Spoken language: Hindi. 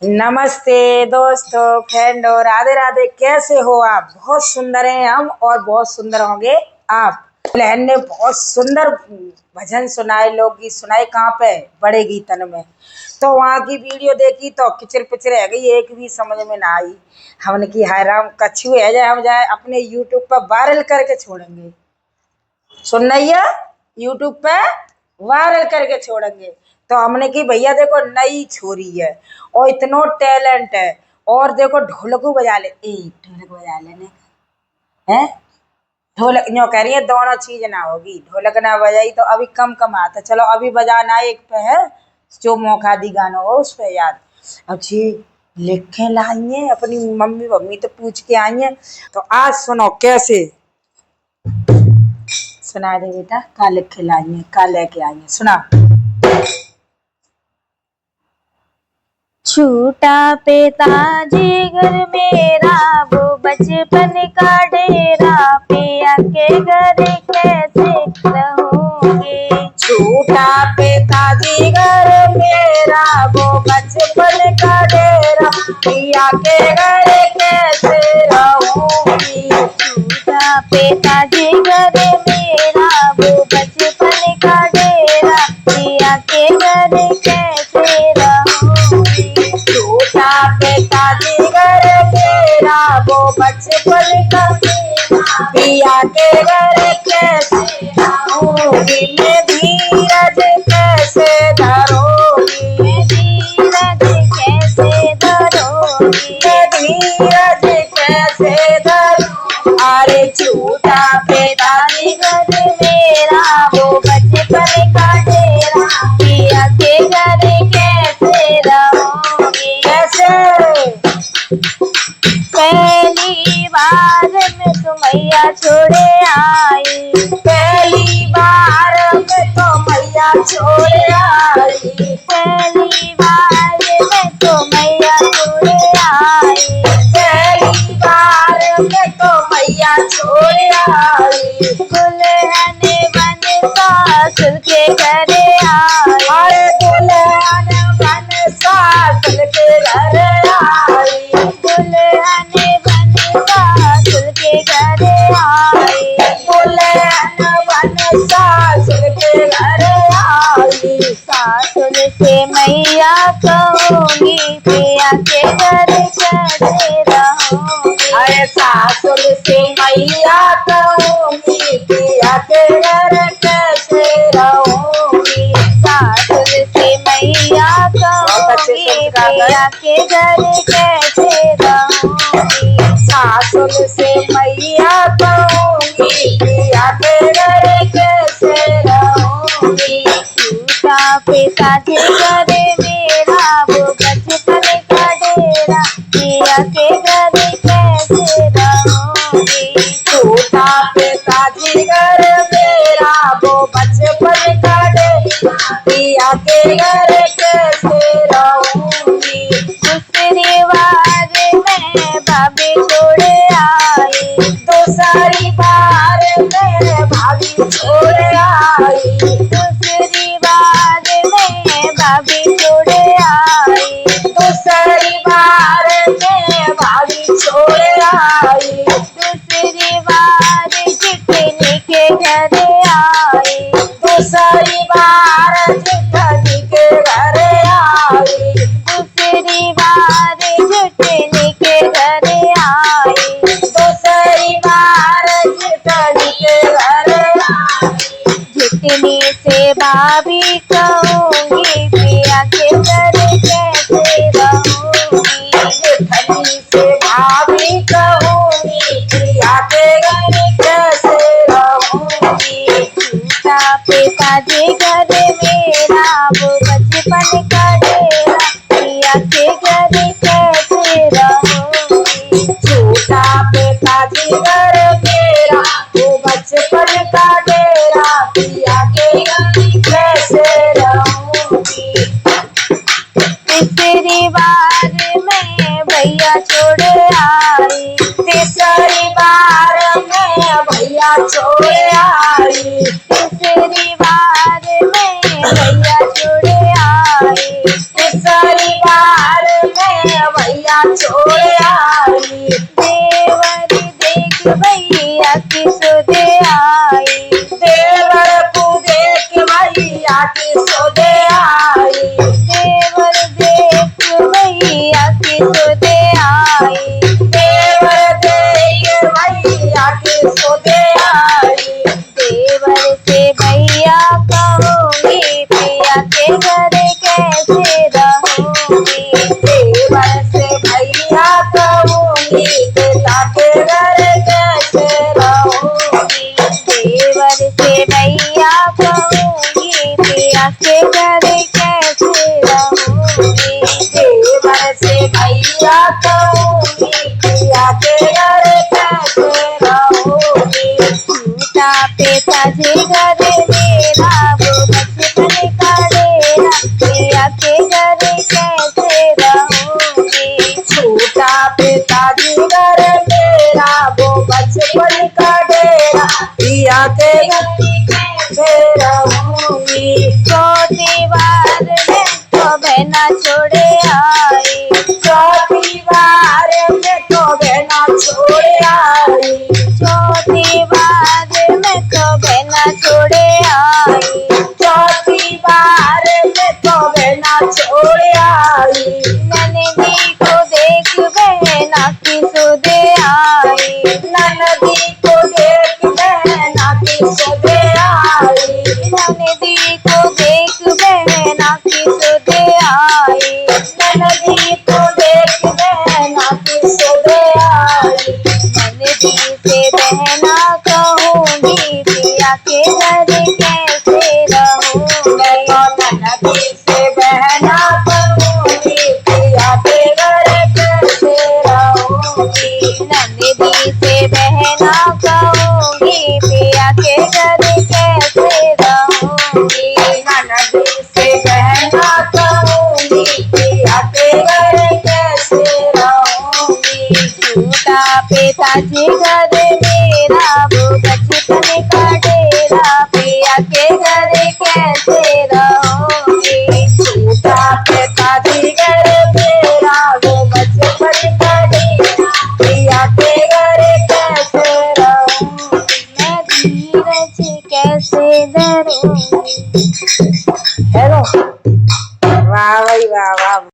नमस्ते दोस्तों, फ्रेंड और राधे राधे। कैसे हो आप? बहुत सुंदर हैं हम और बहुत सुंदर होंगे आप। बहन ने बहुत सुंदर भजन सुनाए, लोकगीत सुनाए। कहाँ पे? बड़े गीतन में। तो वहाँ की वीडियो देखी तो किचर पिचर रह गई, एक भी समझ में ना आई। हमने की हाय राम कछुए है जाए, हम जाए अपने यूट्यूब पर वायरल करके छोड़ेंगे। सुन रही है? यूट्यूब पे वायरल करके छोड़ेंगे। तो हमने की भैया देखो नई छोरी है और इतना टैलेंट है। और देखो ढोलक बजा ले, ढोलक बजा लेने है। ढोलक यूँ कह रही है दोनों चीज ना होगी, ढोलक ना बजाई तो अभी कम कम आता। चलो अभी बजाना एक पे है जो मौका दी गाना हो उस पे याद। अब जी लिखे लाई है अपनी मम्मी मम्मी तो पूछ के आई है। तो आज सुनो कैसे सुना दे बेटा। का लिखे लाई है, का लेके आई है, सुना। छूटा पिताजी घर मेरा, वो बचपन का डेरा, पिया के घर कैसे रहूंगी। छूटा पिताजी घर मेरा, वो बचपन का डेरा, पिया के घर कैसे रहूंगी। छूटा पिताजी घर मेरा, वो बचपन का डेरा, पिया के घर कैसे रहूंगी। छूटा पिताजी घर मेरा, वो बचपन का डेरा, पिया के घर कैसे रहूंगी। मैं धीरज कैसे धरूंगी, मैं धीरज कैसे धरूंगी। मैं धीरज कैसे धरूं। अरे छूटा पिताजी घर मेरा, वो बचपन का डेरा, पिया के घर कैसे रहूंगी। कैसे? पहली बार मैं तो मैया छोड़े आई, पहली बार मैं तो मैया छोड़े आई, पहली बार मैं तो मैया छोड़े आई। पहली बार मैं तो मैया छोड़े आई। दुल्हन बन सासुर के घर आई, अरे दुल्हन बन सासुर के घर आई, दुल्हन बन सासुर के घर आई। दुल्हन बन सासुर के घर आई। सासुर से मैया कहूंगी, पिया के घर कैसे रहूंगी। अरे सासुर से मैया कहूंगी, पिया के घर कैसे रहूंगी। सासुर से मैया कहूंगी, पिया के घर कैसे रहूंगी। सासुर से मैया कहूंगी, पिया के घर कैसे रहूंगी। छूटा पिताजी घर मेरा, वो बचपन का डेरा, पिया के घर कैसे रहूंगी। छूटा पिताजी घर मेरा, वो बचपन का डेरा, पिया के घर कैसे रहूंगी। दूसरी बार मैं भाभी छोड़े आई, दूसरी बार मैं भाभी छोड़े आई, दूसरी बार मैं भाभी छोड़े आई। दूसरी बार मैं भाभी छोड़े आई, दूसरी बार जितने के घर आई, दूसरी बार जितनी के घर आई, दूसरी बार जितने के घर आई। दूसरी बार जितनी के घर आई। जितनी से भाभी कहूंगी, पिया के घर कैसे रहूंगी। जितनी से भाभी कहूंगी, पिया के घर कैसे रहूंगी। छूटा पिताजी घर मेरा, वो बचपन का डेरा, पिया के घर कैसे रहूंगी। छूटा पिताजी घर मेरा, वो बचपन का डेरा, पिया के घर कैसे रहूंगी। तीसरी बार मैं भैया छोड़े आई, तीसरी बार मैं भैया छोड़े आई, तीसरी बार मैं भैया छोड़े आई। तीसरी बार मैं भैया छोड़ आई। देवर देख भैया की सुधे आई। देवर को देख भैया की सोदे आई। देवर देख भैया की सुधे आई। देवर देख भैया की सोदे आई। देवर से भैया कहूँगी पिया के घर कैसे रहूँगी। देवर से भैया कहूँगी पिता के घर कैसे रहूँगी। देवर से भैया कहूँगी पिया के घर कैसे रहूँगी। देवर से भैया कहूँगी पिया के घर कैसे रहूँगी। झूठा पिताजी घर मेरा वो बचपन का डेरा पिया के घर कैसे रहूँगी। छोटा पिताजी घर मेरा वो बचपन का डेरा पिया के घर कैसे रहूँगी। चौथी बार मैं तो बहना छोड़े आई। चौथी बार मैं तो बहना छोड़ आई। चौथी बार मैं तो बहना छोड़े आई। चौथी बार मैं तो बहना छोड़ आई। ननदी को देख बहना की सुधे आई। ननदी को देख बहना की सोदे आई। ननदी को देख बहना की सुधे आई। ननदी को देख बहना की सोदे आई। ननदी से बहना कहूँगी पिया के घर कैसे रहूँगी। मैं तो ननदी से बहना कहूँगी पिया के घर कैसे रहूँगी। ननदी से बहना कहूँगी पिया के घर कैसे रहूँगी। ननदी से बहना कहूँगी पिया के घर कैसे रहूँगी। झूठा पिताजी घर मेरा वो बचपन का डेरा पिया के घर कैसे रहूँगी। छोटा पिताजी घर मेरा वो बचपन का डेरा पिया